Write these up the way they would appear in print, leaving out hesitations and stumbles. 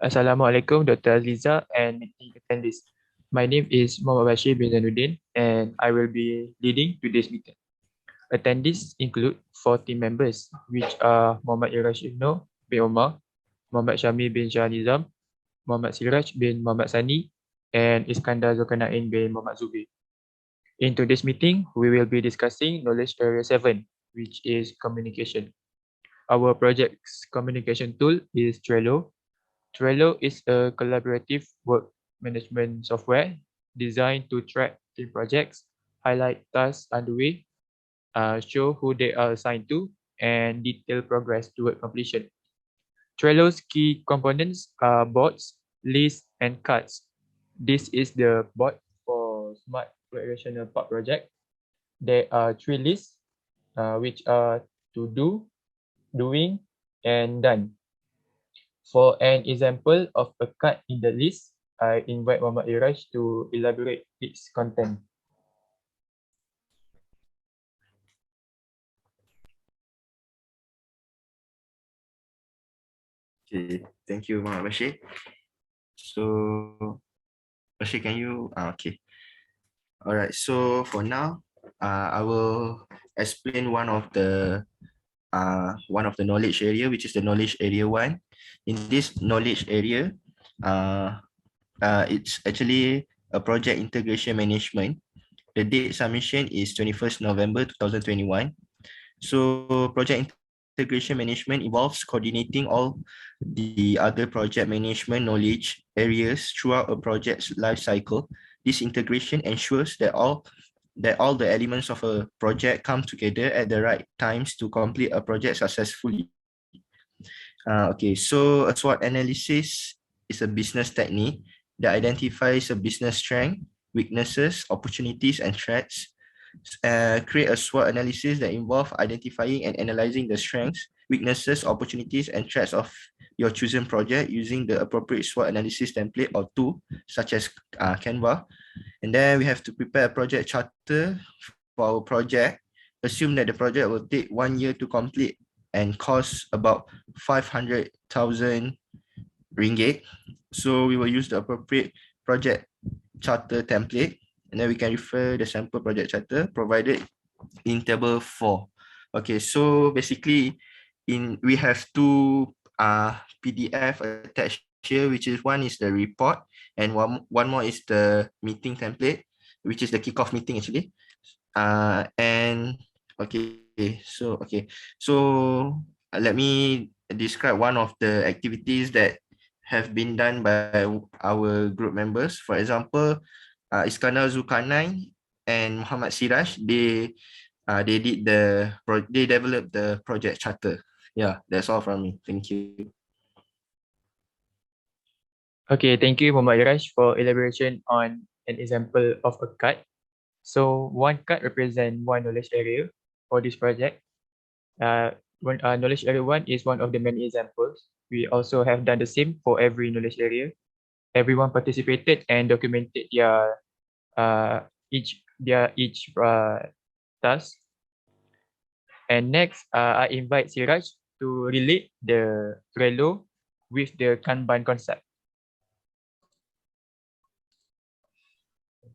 Assalamualaikum Dr. Aziza and meeting attendees. My name is Muhammad Bashir bin Zainuddin and I will be leading today's meeting. Attendees include 40 members which are Muhammad Irash Ibno bin Omar, Muhammad Syami bin Shah Nizam, Muhammad Siraj bin Muhammad Sani and Iskandar Zulkarnain bin Muhammad Zubir. In today's meeting, we will be discussing Knowledge Area 7 which is communication. Our project's communication tool is Trello. Trello is a collaborative work management software designed to track team projects, highlight tasks underway, show who they are assigned to, and detail progress toward completion. Trello's key components are boards, lists, and cards. This is the board for Smart Recreational Park project. There are 3 lists, which are to do, doing, and done. For an example of a card in the list, I invite Muhammad Iraj to elaborate its content. Okay, thank you, Muhammad Bashir. So, Bashir, can you? Okay. All right. So for now, I will explain one of the knowledge area, which is the knowledge area 1. In this knowledge area, it's actually a project integration management. The date submission is 21st November 2021. So project integration management involves coordinating all the other project management knowledge areas throughout a project's life cycle. This integration ensures that all the elements of a project come together at the right times to complete a project successfully. Okay, so a SWOT analysis is a business technique that identifies a business strength, weaknesses, opportunities, and threats. Create a SWOT analysis that involves identifying and analyzing the strengths, weaknesses, opportunities, and threats of your chosen project using the appropriate SWOT analysis template or tool, such as Canva. And then we have to prepare a project charter for our project. Assume that the project will take 1 year to complete and cost about 500,000 ringgit. So we will use the appropriate project charter template, and then we can refer the sample project charter provided in table 4. Okay, so basically we have 2 PDF attached here, which is one is the report and one more is the meeting template, which is the kickoff meeting actually. And so let me describe one of the activities that have been done by our group members. For example, Iskandar Zulkarnain and Muhammad Siraj, they developed the project charter. Yeah, that's all from me. Thank you. Okay, thank you Muhammad Iraj for elaboration on an example of a card. So one card represents one knowledge area for this project. Knowledge area 1 is one of the many examples. We also have done the same for every knowledge area. Everyone participated and documented each task. And next, I invite Siraj to relate the Trello with the Kanban concept.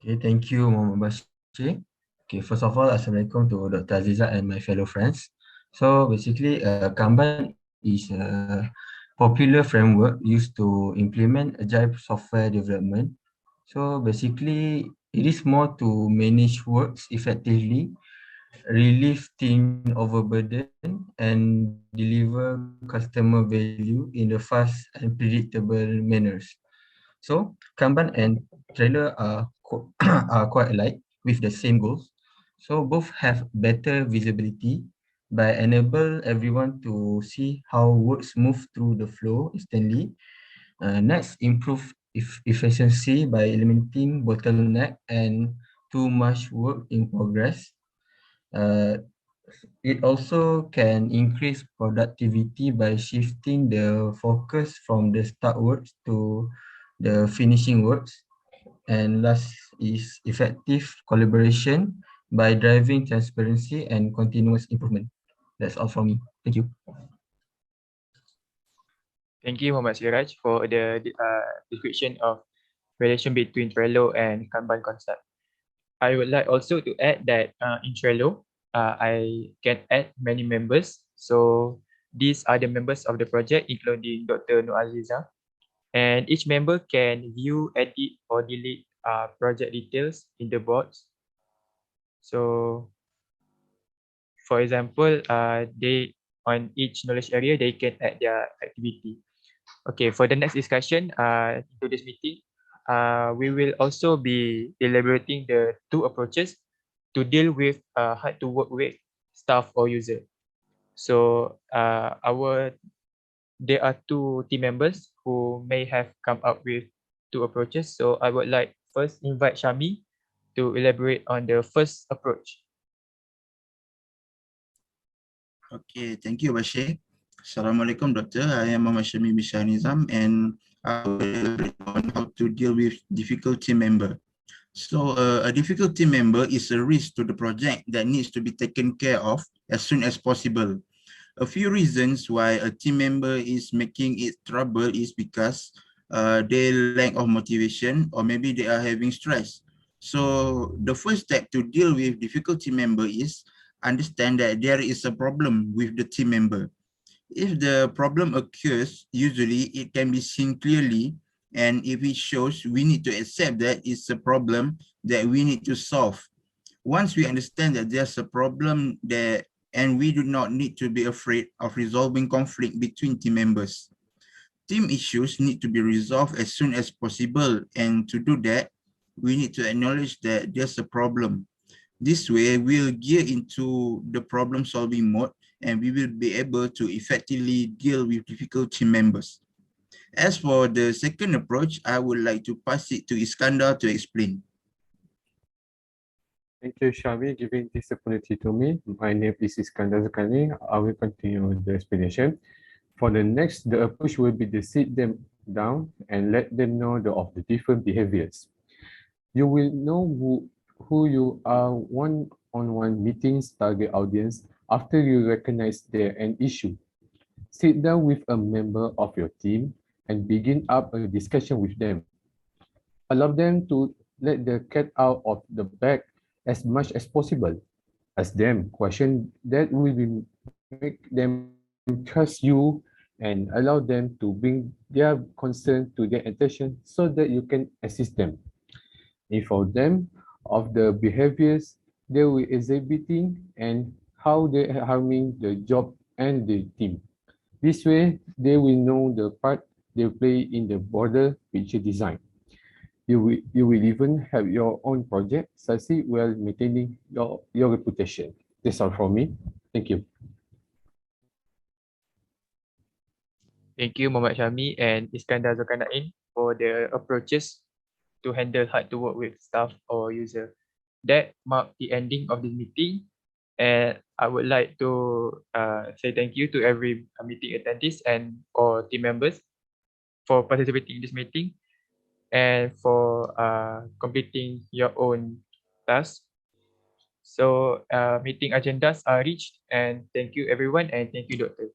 Okay, thank you, Muhammad Bashir. Okay, first of all, Assalamualaikum to Dr. Aziza and my fellow friends. So basically, Kanban is a popular framework used to implement agile software development. So basically, it is more to manage works effectively, relieve team overburden, and deliver customer value in a fast and predictable manners. So Kanban and Trello are, are quite alike with the same goals. So both have better visibility by enable everyone to see how works move through the flow instantly. Next, improve efficiency by eliminating bottleneck and too much work in progress. It also can increase productivity by shifting the focus from the start works to the finishing works. And last is effective collaboration by driving transparency and continuous improvement. That's all from me. Thank you. Thank you, Muhammad Siraj, for the description of relation between Trello and Kanban concept. I would like also to add that in Trello, I can add many members. So these are the members of the project, including Dr. Nur Aziza. And each member can view, edit, or delete project details in the boards. So for example, they on each knowledge area, they can add their activity. Okay, for the next discussion, today's meeting, we will also be elaborating the two approaches to deal with hard to work with staff or user. So there are two team members who may have come up with two approaches. So I would like first invite Shami to elaborate on the first approach. Okay, thank you, Bashir. Assalamualaikum, Doctor. I am Muhammad Syami Bishar Nizam, and I will elaborate on how to deal with difficult team member. So, a difficult team member is a risk to the project that needs to be taken care of as soon as possible. A few reasons why a team member is making it trouble is because they lack of motivation, or maybe they are having stress. So the first step to deal with difficult team member is understand that there is a problem with the team member. If the problem occurs, usually it can be seen clearly, and if it shows, we need to accept that it's a problem that we need to solve. Once we understand that there's a problem there, and we do not need to be afraid of resolving conflict between team members. Team issues need to be resolved as soon as possible, and to do that, we need to acknowledge that there's a problem. This way, we'll gear into the problem-solving mode, and we will be able to effectively deal with difficult team members. As for the second approach, I would like to pass it to Iskandar to explain. Thank you, Shami, giving this opportunity to me. My name is Iskandar Zakani. I will continue the explanation. For the next, the approach will be to sit them down and let them know of the different behaviors. You will know who you are one-on-one meetings target audience after you recognize their an issue. Sit down with a member of your team and begin up a discussion with them. Allow them to let the cat out of the bag as much as possible. Ask them questions that will make them trust you and allow them to bring their concern to their attention so that you can assist them. Inform them of the behaviors they were exhibiting and how they are harming the job and the team. This way, they will know the part they play in the broader picture design. You will even have your own project succeed while maintaining your reputation. That's all from me. Thank you. Thank you, Muhammad Syami and Iskandar Zulkarnain for the approaches to handle hard to work with staff or user. That marked the ending of this meeting, and I would like to say thank you to every meeting attendees and or team members for participating in this meeting and for completing your own task. So meeting agendas are reached, and thank you everyone, and thank you, Doctor.